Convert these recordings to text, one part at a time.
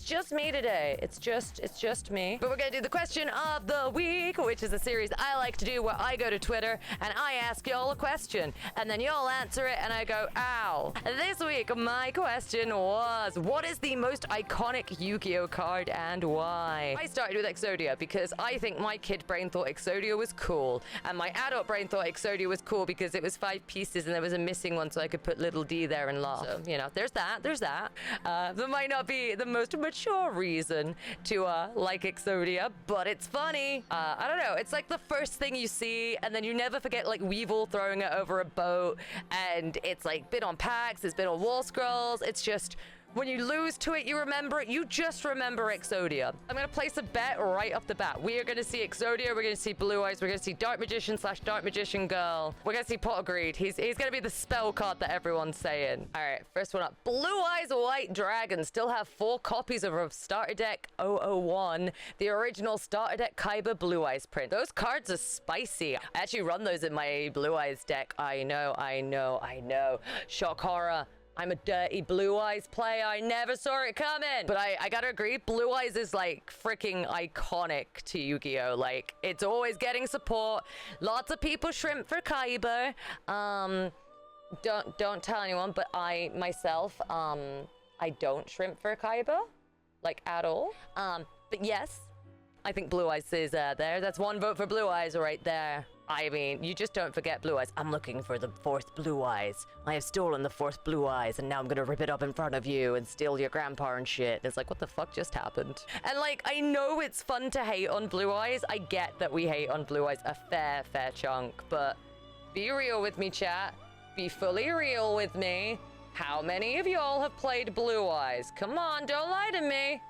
It's just me today. It's just me. But we're gonna do the question of the week, which is a series I like to do where I go to Twitter and I ask y'all a question, and then y'all answer it, and I go, ow. This week, my question was, what is the most iconic Yu-Gi-Oh card and why? I started with Exodia because I think my kid brain thought Exodia was cool, and my adult brain thought Exodia was cool because it was 5 pieces and there was a missing one, so I could put little D there and laugh. So, you know, there's that. That might not be the most mature reason to like Exodia, but it's funny. I don't know. It's like the first thing you see, and then you never forget like Weevil throwing it over a boat, and it's like been on packs, it's been on wall scrolls. It's just, when you lose to it, you remember it. You just remember Exodia. I'm going to place a bet right off the bat. We are going to see Exodia. We're going to see Blue Eyes. We're going to see Dark Magician / Dark Magician Girl. We're going to see Pot of Greed. He's going to be the spell card that everyone's saying. All right, first one up. Blue Eyes White Dragon. Still have 4 copies of our starter deck 001. The original starter deck Kaiba Blue Eyes print. Those cards are spicy. I actually run those in my Blue Eyes deck. I know. Shock Horror. I'm a dirty Blue Eyes player. I never saw it coming. But I gotta agree, Blue Eyes is like freaking iconic to Yu-Gi-Oh! Like, it's always getting support. Lots of people shrimp for Kaiba. Don't tell anyone, but I myself, I don't shrimp for Kaiba, like at all. But yes, I think Blue Eyes is there. That's 1 vote for Blue Eyes right there. I mean, you just don't forget Blue Eyes. I'm looking for the 4th Blue Eyes. I have stolen the 4th Blue Eyes, and now I'm gonna rip it up in front of you and steal your grandpa and shit. And it's like, what the fuck just happened? And like, I know it's fun to hate on Blue Eyes. I get that we hate on Blue Eyes a fair chunk, but be real with me, chat. Be fully real with me. How many of y'all have played Blue Eyes? Come on, don't lie to me.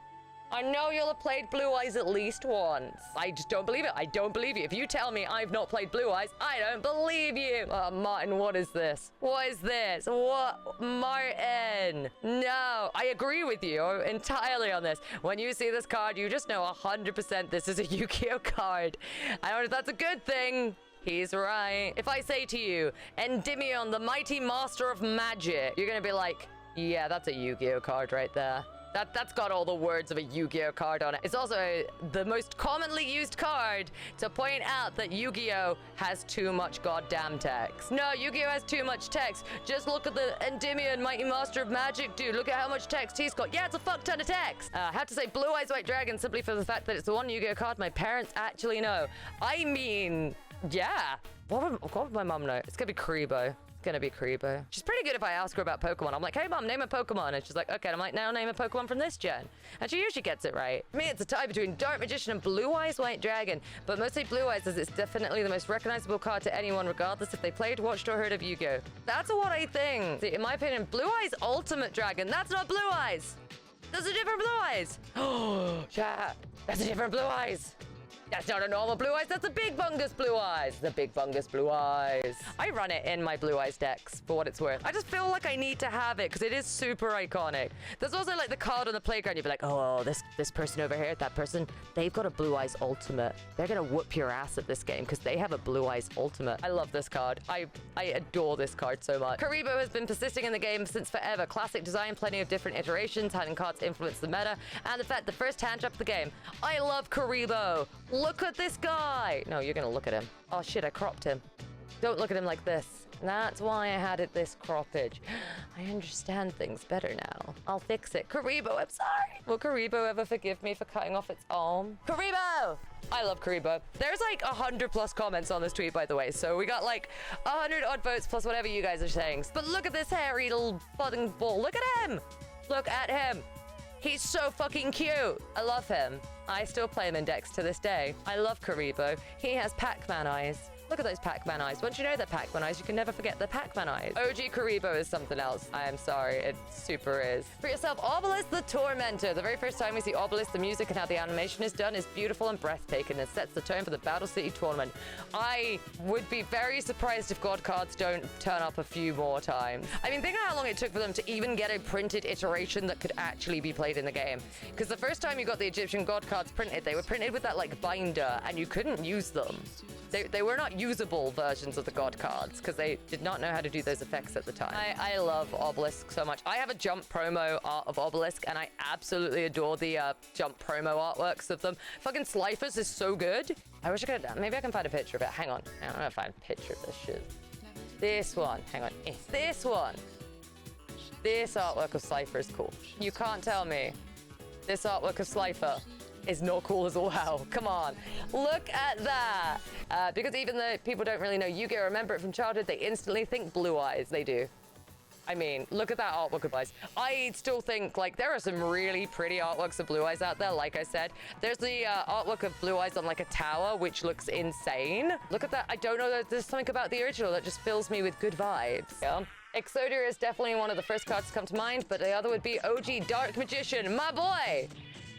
I know you'll have played Blue Eyes at least once. I just don't believe it. I don't believe you. If you tell me I've not played Blue Eyes, I don't believe you. Martin, what is this? What is this? What? Martin. No, I agree with you entirely on this. When you see this card, you just know 100% this is a Yu-Gi-Oh card. I don't know if that's a good thing. He's right. If I say to you, Endymion, the mighty master of magic, you're gonna be like, yeah, that's a Yu-Gi-Oh card right there. That's got all the words of a Yu-Gi-Oh card on it. It's also the most commonly used card to point out that Yu-Gi-Oh has too much goddamn text. No, Yu-Gi-Oh has too much text. Just look at the Endymion, Mighty Master of Magic dude. Look at how much text he's got. Yeah, it's a fuck ton of text. I have to say Blue Eyes White Dragon simply for the fact that it's the one Yu-Gi-Oh card my parents actually know. I mean, yeah. What would my mom know? It's gonna be Kuribo. Gonna be Kuribo. She's pretty good if I ask her about Pokemon. I'm like, hey mom, name a Pokemon. And she's like, okay. And I'm like, now name a Pokemon from this gen. And she usually gets it right. For me, it's a tie between Dark Magician and Blue Eyes White Dragon. But mostly Blue Eyes, as it's definitely the most recognizable card to anyone, regardless if they played, watched, or heard of Yu-Gi-Oh. That's what I think. See, in my opinion, Blue Eyes Ultimate Dragon. That's not Blue Eyes. That's a different Blue Eyes. Oh, chat. That's a different Blue Eyes. That's not a normal Blue Eyes, that's a big bungus Blue Eyes. The big bungus Blue Eyes. I run it in my Blue Eyes decks, for what it's worth. I just feel like I need to have it, because it is super iconic. There's also like the card on the playground, you'd be like, oh, this person over here, that person, they've got a Blue Eyes Ultimate. They're gonna whoop your ass at this game, because they have a Blue Eyes Ultimate. I love this card. I adore this card so much. Kuribo has been persisting in the game since forever. Classic design, plenty of different iterations, having cards influence the meta, and the fact the first hand drop of the game. I love Kuribo. Look at this guy. No, you're gonna look at him. Oh shit, I cropped him. Don't look at him like this. That's why I had it this croppage. I understand things better now. I'll fix it. Kuribo, I'm sorry. Will Kuribo ever forgive me for cutting off its arm? Kuribo! I love Kuribo. There's like 100+ comments on this tweet, by the way. So we got like 100 odd votes plus whatever you guys are saying. But look at this hairy little fucking ball. Look at him. Look at him. He's so fucking cute. I love him. I still play him in decks to this day. I love Kuribo. He has Pac-Man eyes. Look at those Pac-Man eyes. Once you know they're Pac-Man eyes, you can never forget the Pac-Man eyes. OG Kuribo is something else. I am sorry. It super is. For yourself, Obelisk the Tormentor. The very first time we see Obelisk, the music and how the animation is done is beautiful and breathtaking and sets the tone for the Battle City tournament. I would be very surprised if God cards don't turn up a few more times. I mean, think of how long it took for them to even get a printed iteration that could actually be played in the game. Because the first time you got the Egyptian God cards printed, they were printed with that like binder and you couldn't use them. They were not usable versions of the god cards because they did not know how to do those effects at the time. I love Obelisk so much. I have a jump promo art of Obelisk, and I absolutely adore the jump promo artworks of them. Fucking Slifer's is so good. I wish I could, maybe I can find a picture of it. Hang on. I don't know if I find a picture of this shit. This one. Hang on. This one. This artwork of Slifer is cool. You can't tell me this artwork of Slifer is not cool as well. Come on. Look at that. Because even though people don't really know Yu-Gi-Oh! Remember it from childhood, they instantly think Blue Eyes. They do. I mean, look at that artwork of Blue Eyes. I still think, like, there are some really pretty artworks of Blue Eyes out there, like I said. There's the artwork of Blue Eyes on, like, a tower, which looks insane. Look at that. I don't know, there's something about the original that just fills me with good vibes. Yeah. Exodia is definitely one of the first cards to come to mind, but the other would be OG Dark Magician. My boy!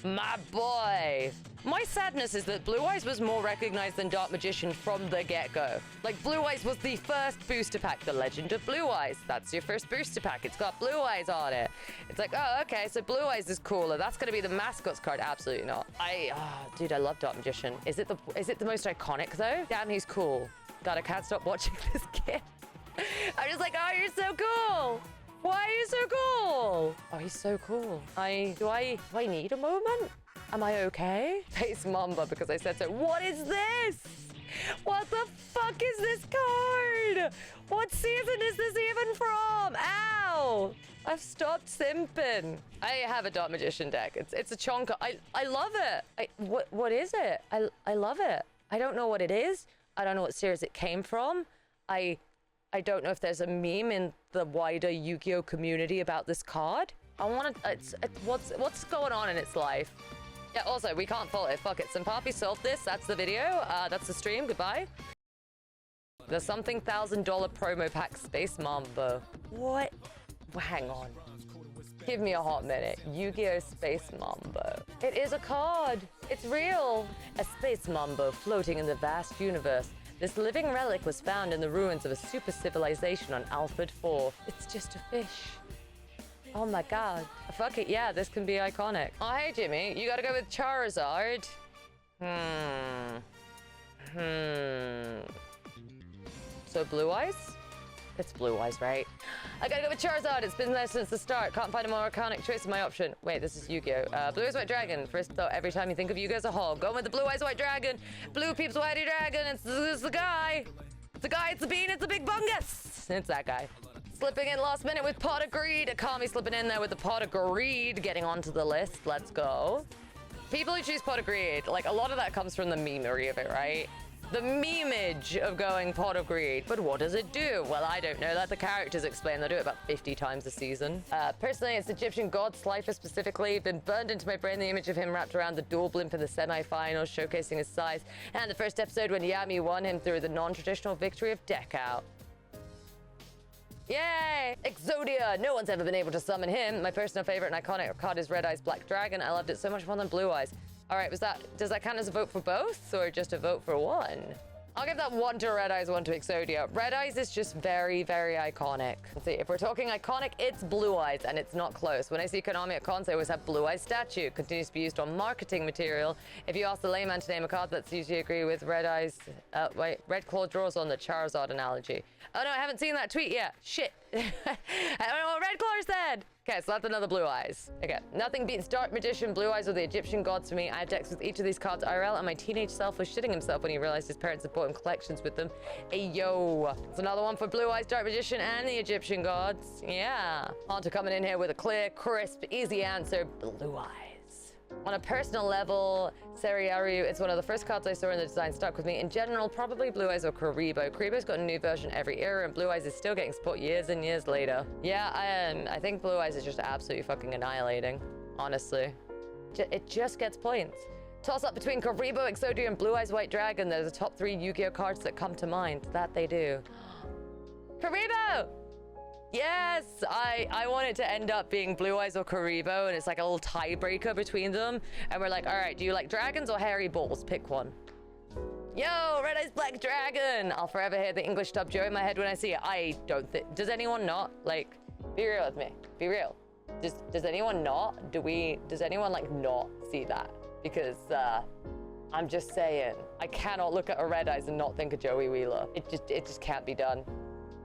My boy. My sadness is that Blue Eyes was more recognized than Dark Magician from the get-go. Like, Blue Eyes was the first booster pack, The Legend of Blue Eyes. That's your first booster pack. It's got Blue Eyes on it. It's like, oh, okay, so Blue Eyes is cooler. That's gonna be the mascot's card. Absolutely not. Dude, I love Dark Magician. Is it the most iconic, though? Damn, he's cool. God, I can't stop watching this kid. I'm just like, oh, you're so cool. Why are you so cool? Oh, he's so cool. Do I need a moment? Am I okay? Face Mamba because I said so. What is this? What the fuck is this card? What season is this even from? Ow! I've stopped simping. I have a Dark Magician deck. It's a chonka. I love it. What is it? I love it. I don't know what it is. I don't know what series it came from. I don't know if there's a meme in the wider Yu-Gi-Oh community about this card. I want to, what's going on in its life? Yeah, also, we can't fault it. Fuck it. Simpapi solved this. That's the video. That's the stream. Goodbye. The something $1,000 promo pack Space Mambo. What? Hang on. Give me a hot minute. Yu-Gi-Oh! Space Mambo. It is a card. It's real. A Space Mambo floating in the vast universe. This living relic was found in the ruins of a super civilization on Alfred 4. It's just a fish. Oh my god. Fuck it, yeah, this can be iconic. Oh, hey, Jimmy, you gotta go with Charizard. So Blue Eyes? It's Blue Eyes, right? I gotta go with Charizard. It's been there since the start. Can't find a more iconic choice in my option. Wait, this is Yu-Gi-Oh! Blue Eyes White Dragon. First thought every time you think of Yu-Gi-Oh! As a whole. Going with the Blue Eyes White Dragon. Blue Peeps Whitey Dragon. It's the guy. It's the guy. It's the bean. It's the big bungus. It's that guy. Slipping in last minute with Pot of Greed. Akami slipping in there with the Pot of Greed. Getting onto the list. Let's go. People who choose Pot of Greed, like, a lot of that comes from the memery of it, right? The memeage of going Pot of Greed. But what does it do? Well, I don't know. Let the characters explain. They do it about 50 times a season. Personally, it's Egyptian god Slifer specifically. Been burned into my brain the image of him wrapped around the dual blimp in the semi-finals, showcasing his size. And the first episode when Yami won him through the non-traditional victory of Deck Out. Yay! Exodia! No one's ever been able to summon him. My personal favorite and iconic card is Red Eyes Black Dragon. I loved it so much more than Blue Eyes. All right, does that count as a vote for both or just a vote for one? I'll give that one to Red Eyes, one to Exodia. Red Eyes is just very, very iconic. Let's see, if we're talking iconic, it's Blue Eyes, and it's not close. When I see Konami at cons, I always have Blue Eyes statue. Continues to be used on marketing material. If you ask the layman to name a card that's usually agree with Red Eyes, Red Claw draws on the Charizard analogy. Oh no, I haven't seen that tweet yet. Shit. I don't know what Red Claw said. Okay, so that's another Blue Eyes. Okay, nothing beats Dark Magician, Blue Eyes, or the Egyptian gods for me. I have decks with each of these cards IRL, and my teenage self was shitting himself when he realized his parents had bought him collections with them. Hey, yo. It's another one for Blue Eyes, Dark Magician, and the Egyptian gods. Yeah. Hunter coming in here with a clear, crisp, easy answer. Blue Eyes. On a personal level, Seriaru, it's one of the first cards I saw in the design stuck with me. In general, probably Blue Eyes or Karibo. Karibo's got a new version every era, and Blue Eyes is still getting support years and years later. Yeah, I think Blue Eyes is just absolutely fucking annihilating, honestly. It just gets points. Toss up between Karibo, Exodia, and Blue Eyes White Dragon. They're the top 3 Yu-Gi-Oh cards that come to mind. That they do. Karibo! Yes, I want it to end up being Blue Eyes or Karibo, and it's like a little tiebreaker between them. And we're like, all right, do you like dragons or hairy balls? Pick one. Yo, Red Eyes Black Dragon! I'll forever hear the English dub Joe in my head when I see it. I don't think... Does anyone not? Like, be real with me. Be real. Does anyone not? Does anyone, like, not see that? Because, I'm just saying. I cannot look at a Red Eyes and not think of Joey Wheeler. It just can't be done.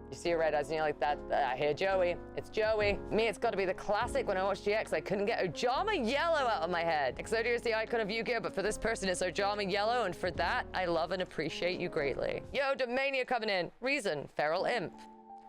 You see a Red Eyes and you're like, I hear Joey. It's Joey. Me, it's got to be the classic. When I watched GX, I couldn't get Ojama Yellow out of my head. Exodia is the icon of Yu-Gi-Oh, but for this person, it's Ojama Yellow, and for that, I love and appreciate you greatly. Yo, Domania coming in. Reason, Feral Imp.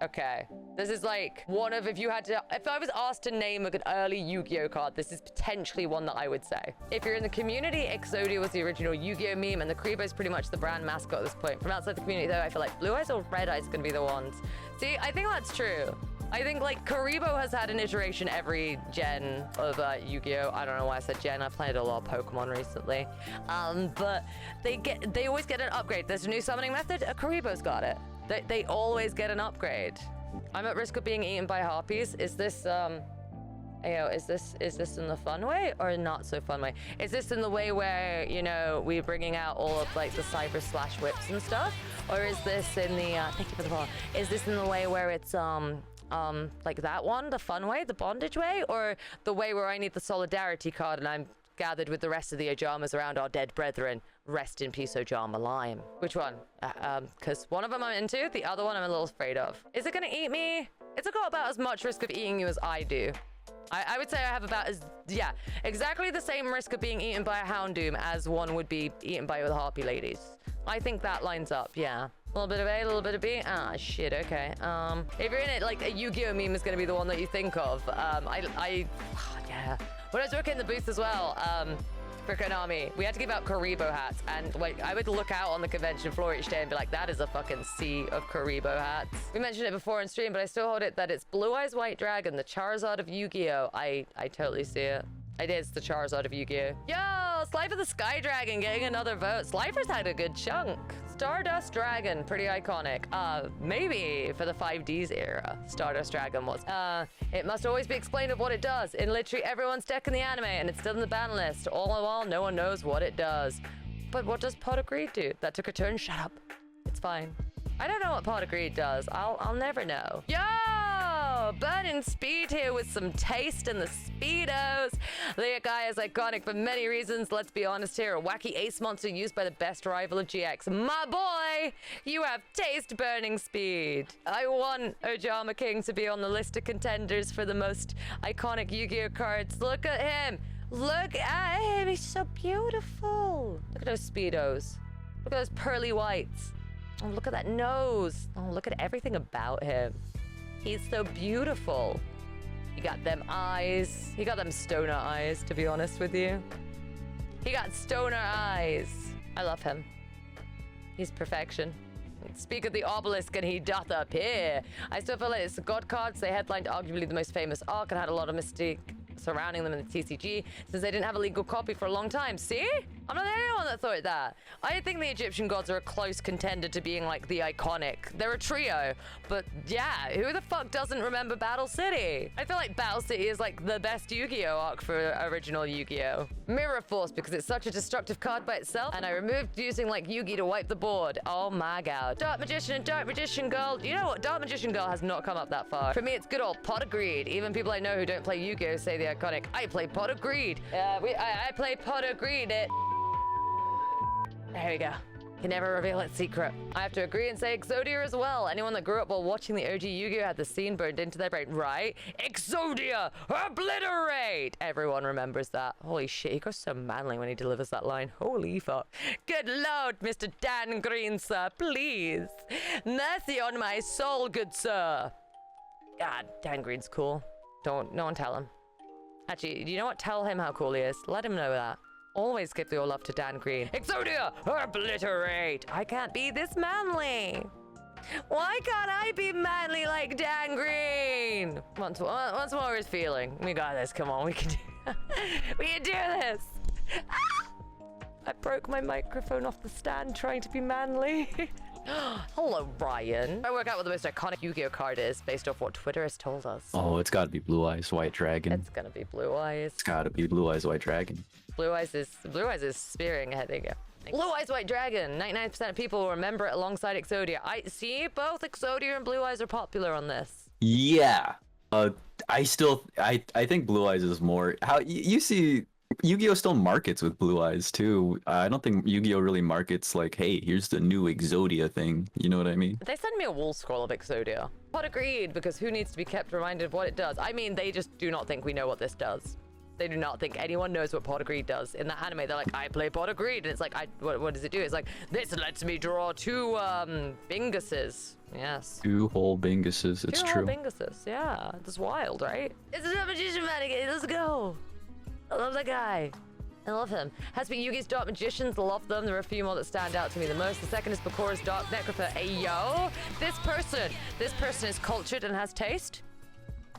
Okay, this is like one of, if I was asked to name an early Yu-Gi-Oh card, this is potentially one that I would say. If you're in the community, Exodia was the original Yu-Gi-Oh meme, and the Karibo is pretty much the brand mascot at this point. From outside the community though, I feel like Blue Eyes or Red Eyes gonna be the ones. See, I think that's true. I think like Karibo has had an iteration every gen of Yu-Gi-Oh. I don't know why I said gen. I played a lot of Pokemon recently. But they always get an upgrade. There's a new summoning method, a Karibo's got it. They always get an upgrade. I'm at risk of being eaten by harpies. Is this is this in the fun way or not so fun way? Is this in the way where, you know, we're bringing out all of like the cyber slash whips and stuff? Or is this in the thank you for the follow. Is this in the way where it's like that one, the fun way, the bondage way, or the way where I need the solidarity card and I'm gathered with the rest of the Ojamas around our dead brethren? Rest in peace, Ojama Lime. Which one? Because one of them I'm into, the other one I'm a little afraid of. Is it gonna eat me? It's got about as much risk of eating you as I do. I would say I have about exactly the same risk of being eaten by a Houndoom as one would be eaten by the Harpy ladies. I think that lines up, yeah. A little bit of A, a little bit of B. Ah, shit, okay. If you're in it, like a Yu-Gi-Oh meme is gonna be the one that you think of. Yeah. When I was working in the booth as well, for Konami, we had to give out Karibo hats, and like I would look out on the convention floor each day and be like, that is a fucking sea of Karibo hats. We mentioned it before in stream, but I still hold it that it's Blue Eyes White Dragon, the Charizard of Yu-Gi-Oh. I totally see it. It is the Charizard of Yu-Gi-Oh. Yo, Slifer the Sky Dragon getting another vote. Slifer's had a good chunk. Stardust Dragon, pretty iconic. Maybe for the 5Ds era, Stardust Dragon was. It must always be explained of what it does in literally everyone's deck in the anime, and it's still in the ban list. All in all, no one knows what it does. But what does Pot of Greed do? That took a turn. Shut up. It's fine. I don't know what Pot of Greed does. I'll never know. Yo! Burning Speed here with some taste in the Speedos. The guy is iconic for many reasons. Let's be honest here. A wacky ace monster used by the best rival of GX. My boy, you have taste, Burning Speed. I want Ojama King to be on the list of contenders for the most iconic Yu-Gi-Oh cards. Look at him. Look at him. He's so beautiful. Look at those Speedos. Look at those pearly whites. Oh, look at that nose. Oh, look at everything about him. He's so beautiful. He got them eyes. He got them stoner eyes, to be honest with you. He got stoner eyes. I love him. He's perfection. Speak of the obelisk and he doth appear. I still feel like it's the God cards. They headlined arguably the most famous arc and had a lot of mystique surrounding them in the TCG since they didn't have a legal copy for a long time. See? I'm not the only one that thought that. I think the Egyptian gods are a close contender to being like the iconic. They're a trio, but yeah, who the fuck doesn't remember Battle City? I feel like Battle City is like the best Yu-Gi-Oh arc for original Yu-Gi-Oh. Mirror Force, because it's such a destructive card by itself, and I removed using like Yugi to wipe the board. Oh my god. Dark Magician and Dark Magician Girl. You know what? Dark Magician Girl has not come up that far. For me, it's good old Pot of Greed. Even people I know who don't play Yu-Gi-Oh say the iconic. I play Pot of Greed. I play Pot of Greed. There we go. Can never reveal its secret. I have to agree and say Exodia as well. Anyone that grew up while watching the OG Yu-Gi-Oh had the scene burned into their brain, right? Exodia, obliterate! Everyone remembers that. Holy shit, he goes so manly when he delivers that line. Holy fuck. Good lord, Mr. Dan Green, sir, please. Mercy on my soul, good sir. God, Dan Green's cool. No one tell him. Actually, you know what? Tell him how cool he is. Let him know that. Always give your love to Dan Green. Exodia, obliterate! I can't be this manly. Why can't I be manly like Dan Green? Once more is feeling. We got this. Come on, we can do. We can do this. I broke my microphone off the stand trying to be manly. Hello, Ryan. I work out what the most iconic Yu-Gi-Oh card is based off what Twitter has told us. Oh, it's got to be Blue Eyes White Dragon. It's gonna be Blue Eyes. It's got to be Blue Eyes White Dragon. Blue Eyes is spearing ahead. There you go. Blue Eyes White Dragon. 99% of people will remember it alongside Exodia. I see both Exodia and Blue Eyes are popular on this. Yeah. I think Blue Eyes is more. How you see Yu-Gi-Oh still markets with blue eyes too. I don't think Yu-Gi-Oh really markets like, hey, here's the new Exodia thing. You know what I mean? They send me a wall scroll of Exodia. Pod agreed, because who needs to be kept reminded of what it does? I mean, they just do not think we know what this does. They do not think anyone knows what Pod agreed does. In that anime, they're like, I play Pod agreed. And it's like, what does it do? It's like, this lets me draw 2 binguses. Yes. 2 whole binguses. It's 2 true. whole binguses. Yeah. That's wild, right? It's a magician mannequin. Let's go. I love that guy. I love him. Has been Yugi's Dark Magicians, love them. There are a few more that stand out to me the most. The second is Bakura's Dark Necropher. Hey, yo! This person is cultured and has taste.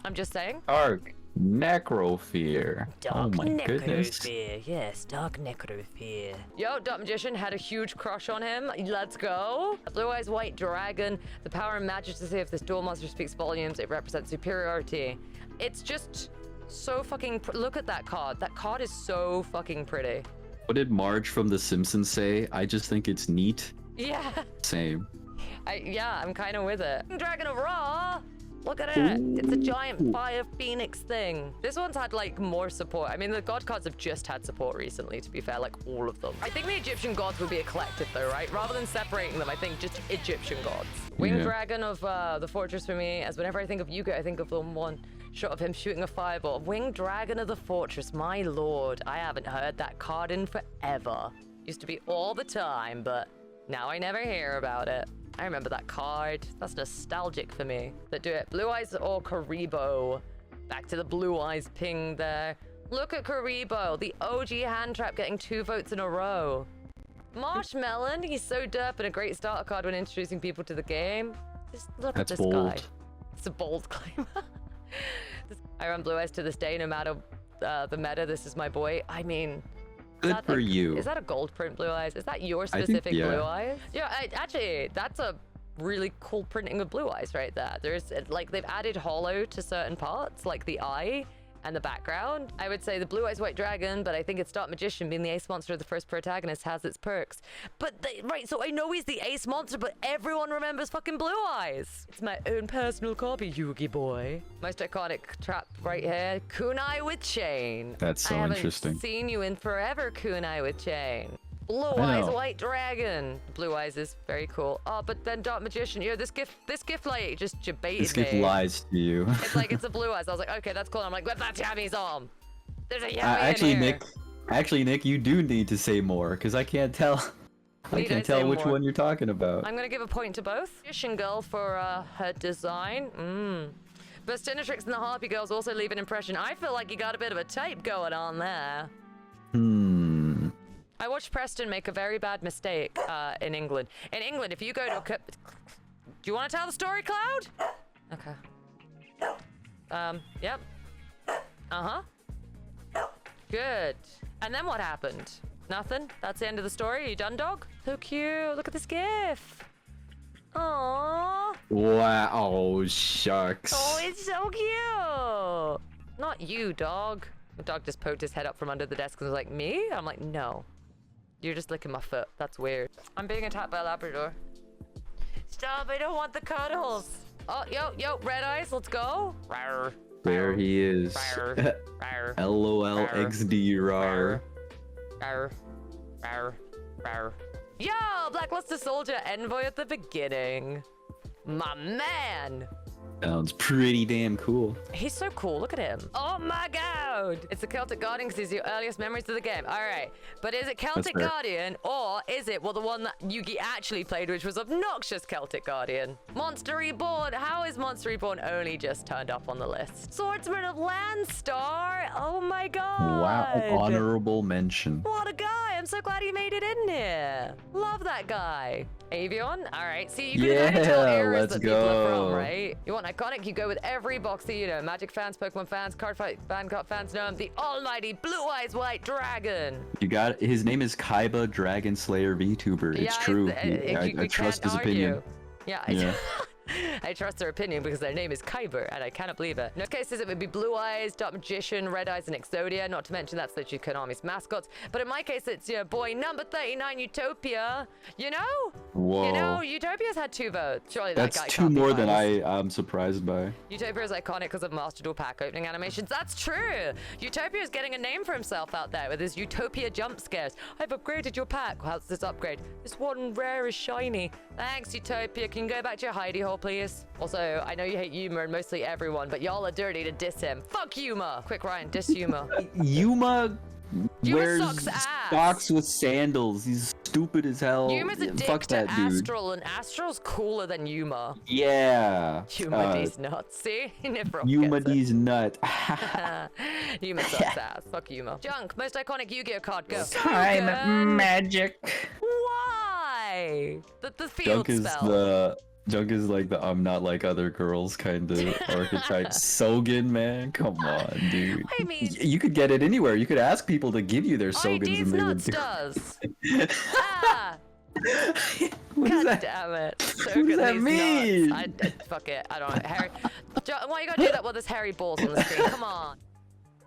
I'm just saying. Dark Necrophere. Oh my goodness. Yes, Dark Necrophere. Yo, Dark Magician had a huge crush on him. Let's go. Blue Eyes White Dragon. The power and majesty of this dual monster speaks volumes. It represents superiority. It's just so fucking look at that card. That card is so fucking pretty. What did Marge from The Simpsons say? I just think it's neat. Yeah. Same. Yeah, I'm kind of with it. Dragon of Ra. Look at it. Ooh. It's a giant fire phoenix thing. This one's had like more support. I mean, the god cards have just had support recently, to be fair, like all of them. I think the Egyptian gods would be a collective though, right? Rather than separating them, I think just Egyptian gods. Winged Dragon of the Fortress for me, as whenever I think of Yugioh, I think of the one shot of him shooting a fireball. Winged Dragon of the Fortress, my lord. I haven't heard that card in forever. Used to be all the time, but now I never hear about it. I remember that card. That's nostalgic for me. That do it. Blue Eyes or Karibo. Back to the Blue Eyes ping there. Look at Karibo, the OG hand trap getting 2 votes in a row. Marshmelon, he's so derp and a great starter card when introducing people to the game. Just look at this guy. It's a bold claim. I run Blue Eyes to this day, no matter the meta. This is my boy. I mean, good for you. Is that a gold print Blue Eyes? Is that your specific yeah. Blue Eyes? Yeah, actually, that's a really cool printing of Blue Eyes right there. There's like they've added hollow to certain parts, like the eye and the background. I would say the Blue Eyes White Dragon, but I think it's Dark Magician being the ace monster of the first protagonist has its perks. But right, so I know he's the ace monster, but everyone remembers fucking Blue Eyes. It's my own personal copy, Yugi boy. Most iconic trap right here, Kunai with chain. That's so interesting. I haven't seen you in forever, Kunai with chain. Blue Eyes White Dragon. Blue Eyes is very cool. Oh, but then Dark Magician. Yo, this gift like just debated This gift lies to you. It's like it's a Blue Eyes. I was like, okay, that's cool. I'm like, that's Yammy's arm. There's a Yammy in here. Actually, Nick, you do need to say more because I can't tell. I can't tell which one you're talking about. I'm gonna give a point to both. Magician Girl for her design. But Stinatrix and the Harpy Girls also leave an impression. I feel like you got a bit of a type going on there. I watched Preston make a very bad mistake in England. In England, if you go to... Do you want to tell the story, Cloud? Okay. Yep. Uh-huh. Good. And then what happened? Nothing? That's the end of the story? You done, dog? So cute. Look at this gif. Aww. Wow. Oh, shucks. Oh, it's so cute. Not you, dog. The dog just poked his head up from under the desk and was like, me? I'm like, no. You're just licking my foot. That's weird. I'm being attacked by a Labrador. Stop, I don't want the cuddles. Oh, yo, Red Eyes, let's go. Rawr. There he is. Rawr. Rawr. LOL XD rar. Rawr. Rawr. Rawr. Yo, Blackluster Soldier Envoy at the beginning. My man. Sounds pretty damn cool. He's so cool. Look at him. Oh my god. It's the Celtic Guardian because he's your earliest memories of the game. All right. But is it Celtic Guardian or is it, well, the one that Yugi actually played, which was obnoxious Celtic Guardian? Monster Reborn. How is Monster Reborn only just turned up on the list? Swordsman of Landstar. Oh my god. Wow. Honorable mention. What a guy. I'm so glad he made it in here. Love that guy. Avion? All right. See, you can kind of tell eras that people are from, right? You want iconic, you go with every box that you know. Magic fans, Pokemon fans, card fans know him. The almighty Blue Eyes White Dragon. You got his name is Kaiba Dragon Slayer VTuber. It's true. I trust his opinion. Yeah. I trust their opinion because their name is Kyber, and I cannot believe it. In most cases, it would be Blue Eyes, Dark Magician, Red Eyes, and Exodia, not to mention that's literally Konami's mascots. But in my case, it's your boy number 39, Utopia. You know? Whoa. You know, Utopia's had 2 votes. Surely that That's guy 2 can't be more than biased. I'm surprised by. Utopia is iconic because of Master Duel pack opening animations. That's true. Utopia is getting a name for himself out there with his Utopia jump scares. I've upgraded your pack. How's this upgrade? This one rare is shiny. Thanks, Utopia. Can you go back to your hidey hole, please? Also, I know you hate Yuma and mostly everyone, but y'all are dirty to diss him. Fuck Yuma. Quick, Ryan, diss Yuma. Yuma wears sucks ass. socks with sandals. He's stupid as hell. Yuma's a dick Fuck to that dude. Astral, and Astral's cooler than Yuma. Yeah. Yuma D's nuts. See? Never Yuma gets it. D's nut. Yuma sucks ass. Fuck Yuma. Junk, most iconic Yu-Gi-Oh card, go. Time magic. Why? The field spell. Junk is like the I'm not like other girls kind of archetype. Sogen, man. Come on, dude. I mean, You could get it anywhere. You could ask people to give you their Sogans ID's and they would nuts do does. Ah! What is God that? damn it. What does that mean? Fuck it. I don't know. Harry. Why you gotta do that with this hairy balls on the screen? Come on.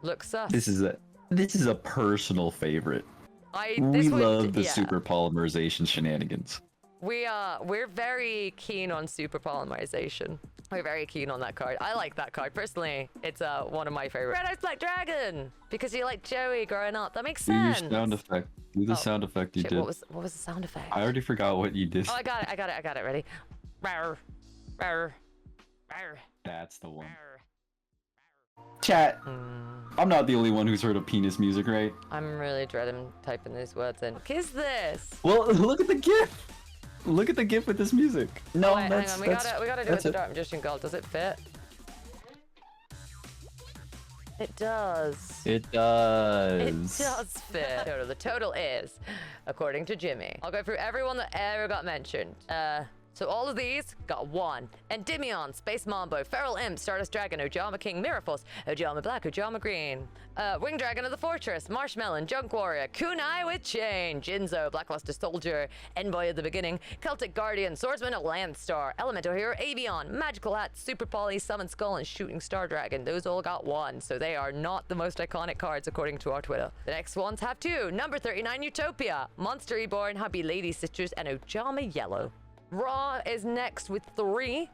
Look sus. This is a personal favorite. This We would- love the yeah. super polymerization shenanigans. We're very keen on super polymerization. We're very keen on that card. I like that card personally. It's one of my favorite. Red Eyes Black Dragon, because you like Joey growing up. That makes Do your sense. sound effect. Do the sound effect you Shit, did. what was the sound effect? I already forgot what you did. Oh, I got it. Ready? Rawr, rawr, rawr, That's the one. rawr. Chat. I'm not the only one who's heard of penis music, right? I'm really dreading typing these words in. What is this? Well, look at the GIF. Look at the GIF with this music. No, Oh, wait, that's hang on. We gotta do it with that's the it. Dark Magician Gold. Does it fit? It does. It It does. does fit. The total is, according to Jimmy. I'll go through everyone that ever got mentioned. So all of these got 1. Endymion, Space Mambo, Feral Imp, Stardust Dragon, Ojama King, Miraphos, Ojama Black, Ojama Green, Winged Dragon of the Fortress, Marshmelon, Junk Warrior, Kunai with Chain, Jinzo, Blackluster Soldier, Envoy of the Beginning, Celtic Guardian, Swordsman of Landstar, Elemental Hero Avion, Magical Hat, Super Poly, Summon Skull, and Shooting Star Dragon. Those all got 1, so they are not the most iconic cards according to our Twitter. The next ones have 2. Number 39, Utopia, Monster Reborn, Happy Lady Sisters, and Ojama Yellow. Raw is next with 3.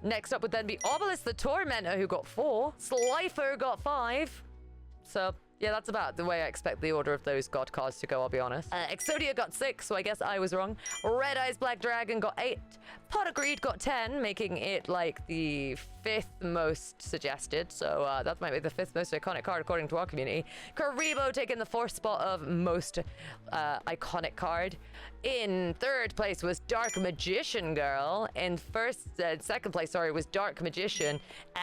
Next up would then be Obelisk the Tormentor, who got 4. Slifer got 5. So, yeah, that's about the way I expect the order of those god cards to go, I'll be honest. Exodia got 6, so I guess I was wrong. Red Eyes Black Dragon got 8. Pot of Greed got 10, making it like the 5th most suggested. So that might be the 5th most iconic card according to our community. Karibo taking the 4th spot of most iconic card. In 3rd place was Dark Magician Girl. In 2nd place, sorry, was Dark Magician.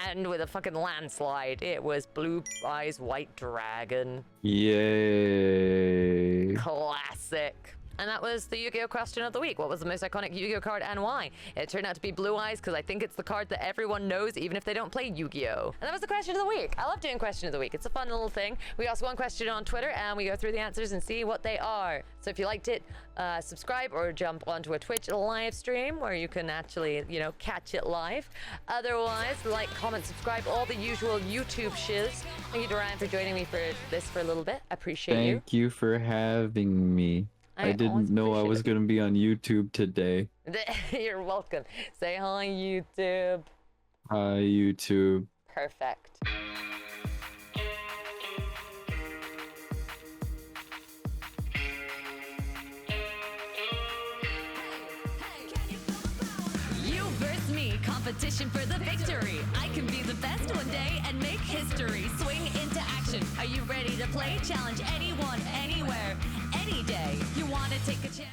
And with a fucking landslide, it was Blue Eyes White Dragon. Yay. Classic. And that was the Yu-Gi-Oh question of the week. What was the most iconic Yu-Gi-Oh card and why? It turned out to be Blue Eyes because I think it's the card that everyone knows even if they don't play Yu-Gi-Oh. And that was the question of the week. I love doing question of the week. It's a fun little thing. We ask one question on Twitter and we go through the answers and see what they are. So if you liked it, subscribe or jump onto a Twitch live stream where you can actually, you know, catch it live. Otherwise, like, comment, subscribe, all the usual YouTube shiz. Thank you to Ryan for joining me for this for a little bit. I appreciate you. Thank you for having me. I always didn't know I appreciate was it. going to be on YouTube today. You're welcome. Say hi, YouTube. Hi, YouTube. Perfect. You versus me, competition for the victory. I can be the best one day and make history. Swing into action. Are you ready to play? Challenge anyone, anywhere, any day. You want to take a chance?